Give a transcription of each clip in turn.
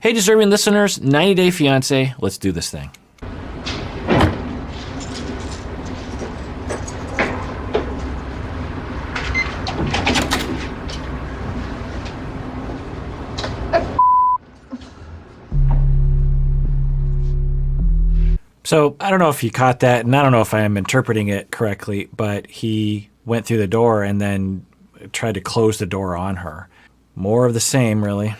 Hey, deserving listeners, 90 Day Fiancé, let's do this thing. So I don't know if you caught that, and I don't know if I am interpreting it correctly, but he went through the door and then tried to close the door on her. More of the same, really.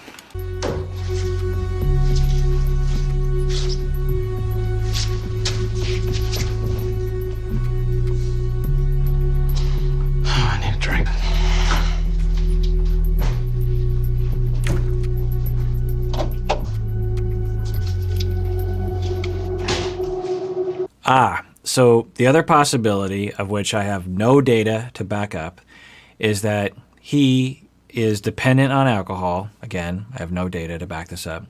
I need a drink. So the other possibility, of which I have no data to back up, is that he is dependent on alcohol. Again, I have no data to back this up.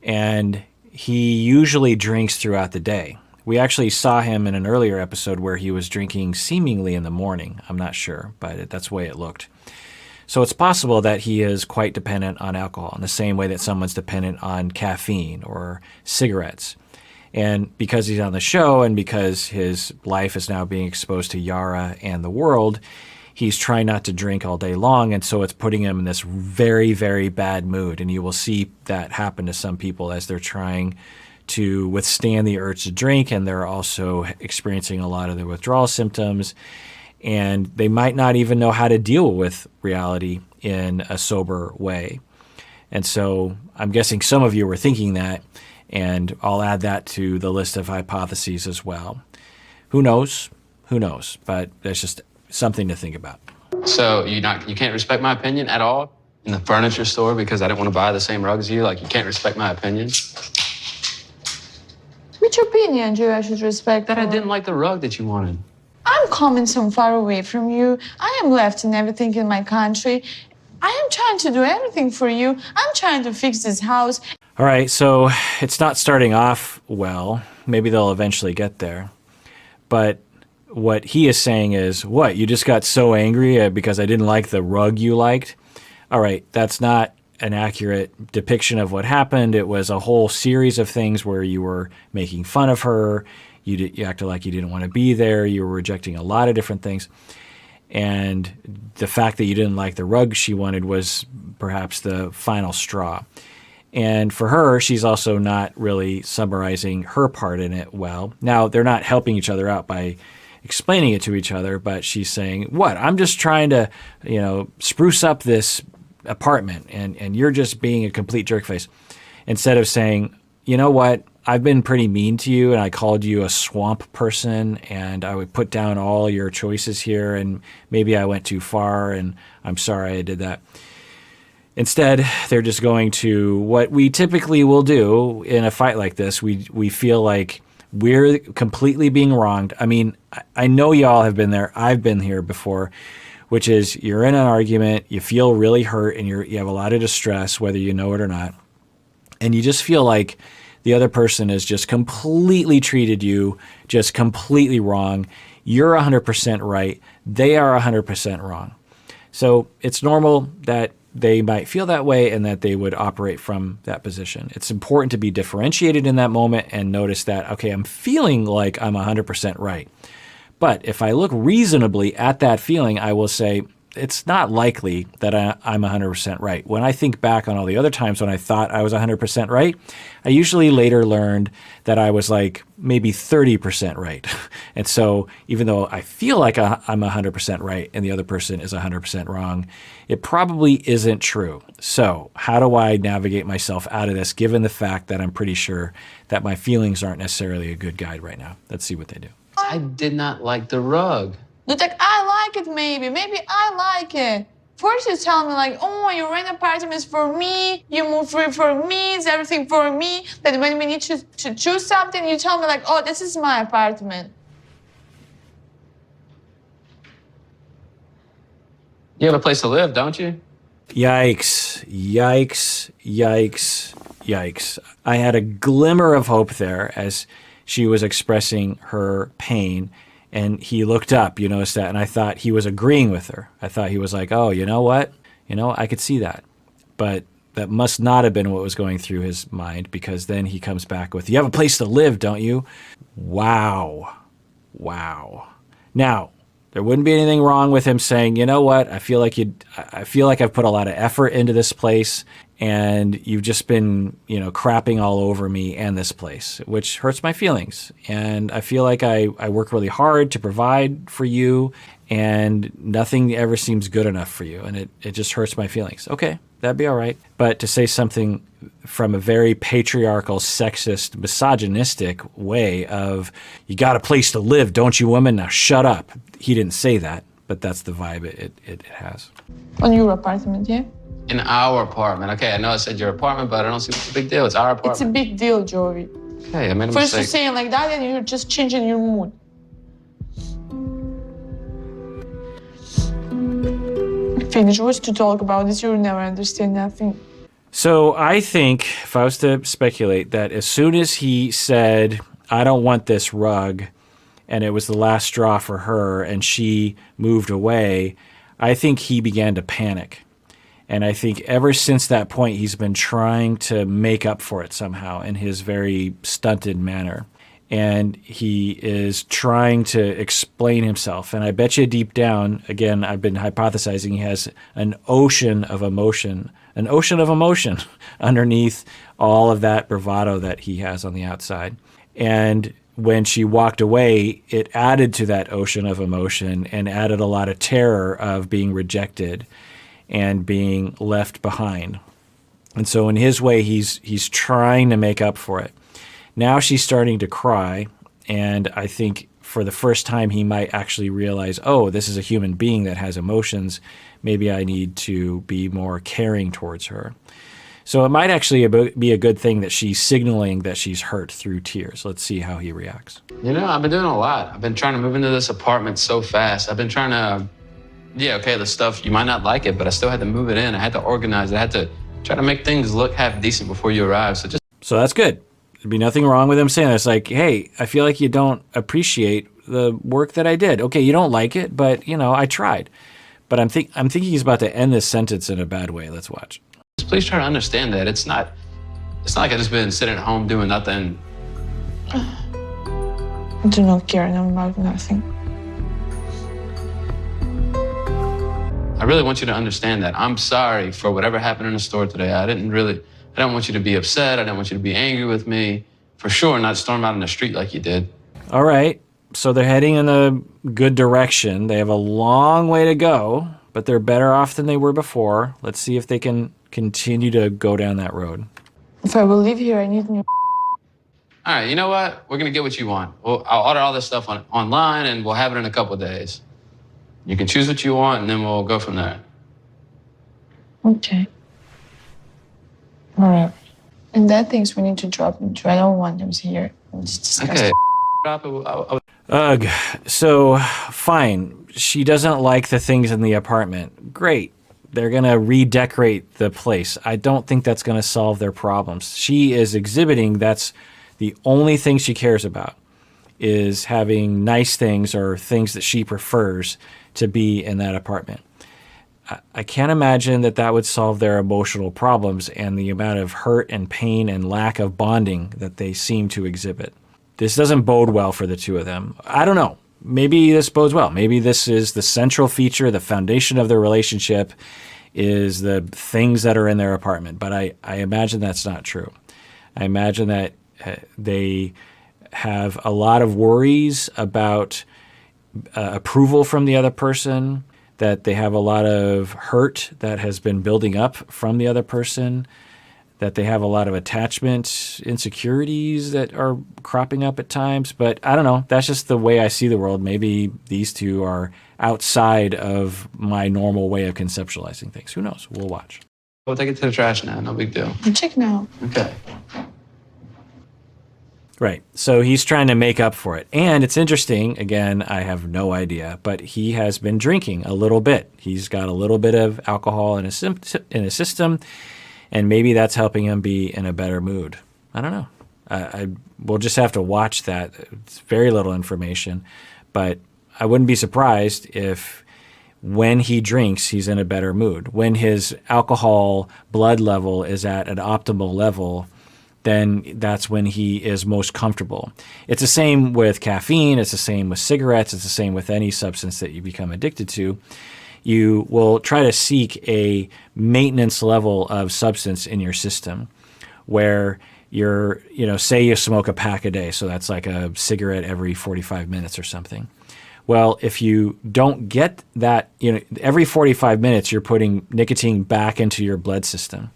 And he usually drinks throughout the day. We actually saw him in an earlier episode where he was drinking seemingly in the morning. I'm not sure, but that's the way it looked. So it's possible that he is quite dependent on alcohol in the same way that someone's dependent on caffeine or cigarettes. And because he's on the show and because his life is now being exposed to Yara and the world, he's trying not to drink all day long. And so it's putting him in this very, very bad mood. And you will see that happen to some people as they're trying to withstand the urge to drink. And they're also experiencing a lot of the withdrawal symptoms. And they might not even know how to deal with reality in a sober way. And so I'm guessing some of you were thinking that. And I'll add that to the list of hypotheses as well. Who knows? Who knows? But that's just something to think about. So you can't respect my opinion at all in the furniture store because I didn't want to buy the same rug as you? Like, you can't respect my opinion? Which opinion do I should respect? That I didn't like the rug that you wanted. I'm coming so far away from you. I am left in everything in my country. I am trying to do everything for you. I'm trying to fix this house. All right, so it's not starting off well. Maybe they'll eventually get there. But what he is saying is, what, you just got so angry because I didn't like the rug you liked? All right, that's not an accurate depiction of what happened. It was a whole series of things where you were making fun of her. You acted like you didn't want to be there. You were rejecting a lot of different things. And the fact that you didn't like the rug she wanted was perhaps the final straw. And for her, she's also not really summarizing her part in it well. Now, they're not helping each other out by explaining it to each other, but she's saying, what, I'm just trying to, spruce up this apartment, and you're just being a complete jerkface. Instead of saying, you know what, I've been pretty mean to you, and I called you a swamp person, and I would put down all your choices here, and maybe I went too far, and I'm sorry I did that. Instead, they're just going to what we typically will do in a fight like this. We feel like we're completely being wronged. I mean, I know y'all have been there. I've been here before, which is you're in an argument, you feel really hurt, and you have a lot of distress, whether you know it or not. And you just feel like the other person has just completely treated you just completely wrong. You're 100% right. They are 100% wrong. So it's normal that they might feel that way and that they would operate from that position. It's important to be differentiated in that moment and notice that, okay, I'm feeling like I'm 100% right. But if I look reasonably at that feeling, I will say, it's not likely that I'm 100% right. When I think back on all the other times when I thought I was 100% right, I usually later learned that I was like maybe 30% right. And so even though I feel like I'm 100% right and the other person is 100% wrong, it probably isn't true. So how do I navigate myself out of this, given the fact that I'm pretty sure that my feelings aren't necessarily a good guide right now? Let's see what they do. I did not like the rug. Look, like, I like it maybe. Maybe I like it. First you tell me like, oh, your rent apartment is for me. You move for me. It's everything for me. Then when we need to choose something, you tell me like, oh, this is my apartment. You have a place to live, don't you? Yikes, yikes, yikes, yikes. I had a glimmer of hope there as she was expressing her pain. And he looked up, you noticed that, and I thought he was agreeing with her. I thought he was like, oh, you know what? I could see that. But That must not have been what was going through his mind, because then he comes back with, "You have a place to live, don't you?" Wow. Wow. Now, there wouldn't be anything wrong with him saying, "You know what? I feel like I've put a lot of effort into this place, and you've just been, crapping all over me and this place, which hurts my feelings. And I feel like I work really hard to provide for you, and nothing ever seems good enough for you, and it just hurts my feelings." Okay, that'd be all right. But to say something from a very patriarchal, sexist, misogynistic way of, "You got a place to live, don't you, woman? Now shut up." He didn't say that, but that's the vibe it has. On your apartment, yeah? In our apartment. Okay, I know I said your apartment, but I don't see what's the big deal. It's our apartment. It's a big deal, Jovi. Okay, I made a First you're mistake. saying like that, and you're just changing your mood. Finish. What's to talk about this? You'll never understand nothing. So I think, if I was to speculate, that as soon as he said, "I don't want this rug," and it was the last straw for her, and she moved away, I think he began to panic. And I think ever since that point, he's been trying to make up for it somehow in his very stunted manner. And he is trying to explain himself. And I bet you deep down, again, I've been hypothesizing, he has an ocean of emotion underneath all of that bravado that he has on the outside. And when she walked away, it added to that ocean of emotion and added a lot of terror of being rejected and being left behind. And so in his way, he's trying to make up for it. Now she's starting to cry, and I think for the first time he might actually realize, oh, this is a human being that has emotions. Maybe I need to be more caring towards her. So it might actually be a good thing that she's signaling that she's hurt through tears. Let's see how he reacts. I've been doing a lot. I've been trying to move into this apartment so fast. I've been trying to, the stuff, you might not like it, but I still had to move it in. I had to organize it. I had to try to make things look half decent before you arrive. So that's good. There'd be nothing wrong with him saying that. It's like, "Hey, I feel like you don't appreciate the work that I did. Okay, you don't like it, but, I tried." But I'm thinking he's about to end this sentence in a bad way. Let's watch. Just please try to understand that it's not like I've just been sitting at home doing nothing. I do not care about nothing. I really want you to understand that. I'm sorry for whatever happened in the store today. I don't want you to be upset. I don't want you to be angry with me. For sure, not storm out in the street like you did. All right. So they're heading in a good direction. They have a long way to go, but they're better off than they were before. Let's see if they can continue to go down that road. If I will live here, I need new. All right, you know what? We're going to get what you want. I'll order all this stuff online, and we'll have it in a couple of days. You can choose what you want, and then we'll go from there. Okay. All right. And that things we need to drop into. I don't want them here. It's disgusting. Okay. Drop it. Ugh. So, fine. She doesn't like the things in the apartment. Great. They're going to redecorate the place. I don't think that's going to solve their problems. She is exhibiting that's the only thing she cares about, is having nice things or things that she prefers to be in that apartment. I can't imagine that would solve their emotional problems and the amount of hurt and pain and lack of bonding that they seem to exhibit. This doesn't bode well for the two of them. I don't know. Maybe this bodes well. Maybe this is the central feature, the foundation of their relationship is the things that are in their apartment. But I imagine that's not true. I imagine that they have a lot of worries about approval from the other person, that they have a lot of hurt that has been building up from the other person, that they have a lot of attachment insecurities that are cropping up at times. But I don't know. That's just the way I see the world. Maybe these two are outside of my normal way of conceptualizing things. Who knows? We'll watch. We'll take it to the trash now. No big deal. Check now. Okay. Right. So he's trying to make up for it. And it's interesting, again, I have no idea, but he has been drinking a little bit. He's got a little bit of alcohol in his system, and maybe that's helping him be in a better mood. I don't know. We'll just have to watch that. It's very little information, but I wouldn't be surprised if when he drinks, he's in a better mood. When his alcohol blood level is at an optimal level, then that's when he is most comfortable. It's the same with caffeine. It's the same with cigarettes. It's the same with any substance that you become addicted to. You will try to seek a maintenance level of substance in your system where say you smoke a pack a day. So that's like a cigarette every 45 minutes or something. Well, if you don't get that, every 45 minutes you're putting nicotine back into your blood system.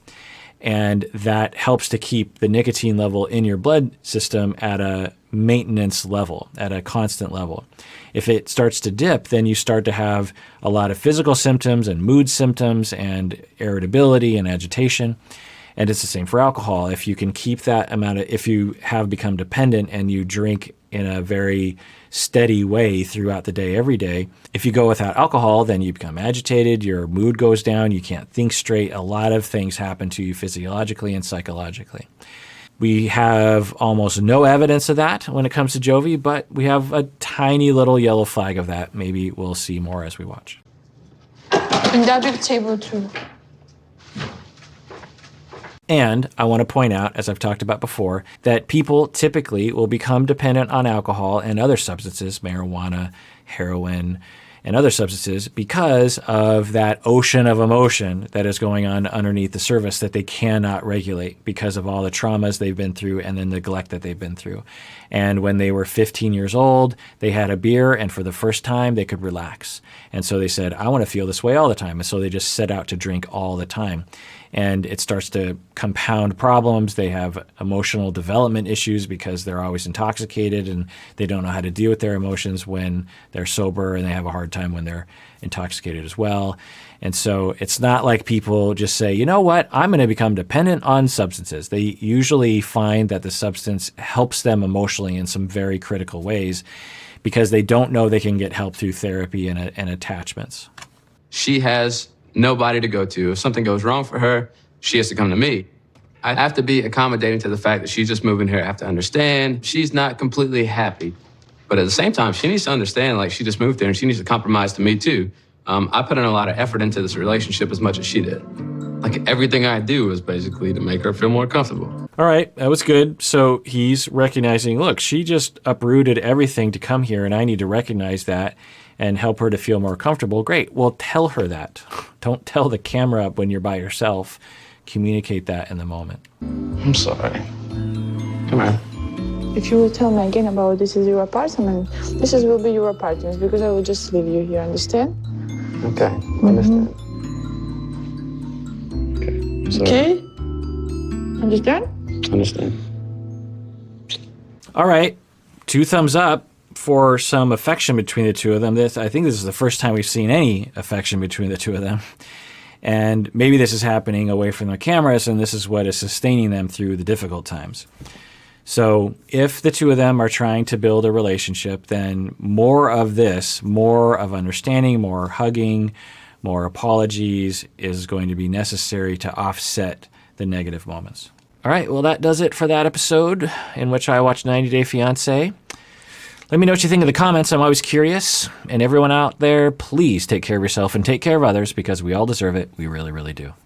And that helps to keep the nicotine level in your blood system at a maintenance level, at a constant level. If it starts to dip, then you start to have a lot of physical symptoms and mood symptoms and irritability and agitation. And it's the same for alcohol. If you can keep that amount if you have become dependent and you drink in a very steady way throughout the day, every day, if you go without alcohol, then you become agitated, your mood goes down, you can't think straight. A lot of things happen to you physiologically and psychologically. We have almost no evidence of that when it comes to Jovi, but we have a tiny little yellow flag of that. Maybe we'll see more as we watch. And that big table too. And I want to point out, as I've talked about before, that people typically will become dependent on alcohol and other substances, marijuana, heroin, and other substances, because of that ocean of emotion that is going on underneath the surface that they cannot regulate because of all the traumas they've been through and the neglect that they've been through. And when they were 15 years old, they had a beer, and for the first time, they could relax. And so they said, I want to feel this way all the time. And so they just set out to drink all the time. And it starts to compound problems. They have emotional development issues because they're always intoxicated and they don't know how to deal with their emotions when they're sober, and they have a hard time when they're intoxicated as well. And so it's not like people just say, you know what, I'm going to become dependent on substances. They usually find that the substance helps them emotionally in some very critical ways because they don't know they can get help through therapy and attachments. She has nobody to go to. If something goes wrong for her, she has to come to me. I have to be accommodating to the fact that she's just moving here. I have to understand she's not completely happy. But at the same time, she needs to understand, like, she just moved there and she needs to compromise to me too. I put in a lot of effort into this relationship as much as she did. Like, everything I do is basically to make her feel more comfortable. All right, that was good. So he's recognizing, look, she just uprooted everything to come here, and I need to recognize that and help her to feel more comfortable. Great. Well, tell her that. Don't tell the camera up when you're by yourself. Communicate that in the moment. I'm sorry. Come here. If you will tell me again about this is your apartment, will be your apartment because I will just leave you here, understand? Okay, understand. Okay. So, Okay? Understand? Understand. All right, 2 thumbs up for some affection between the two of them. I think this is the first time we've seen any affection between the two of them. And maybe this is happening away from the cameras, and this is what is sustaining them through the difficult times. So if the two of them are trying to build a relationship, then more of this, more of understanding, more hugging, more apologies is going to be necessary to offset the negative moments. All right, well, that does it for that episode in which I watched 90 Day Fiancé. Let me know what you think in the comments. I'm always curious. And everyone out there, please take care of yourself and take care of others because we all deserve it. We really, really do.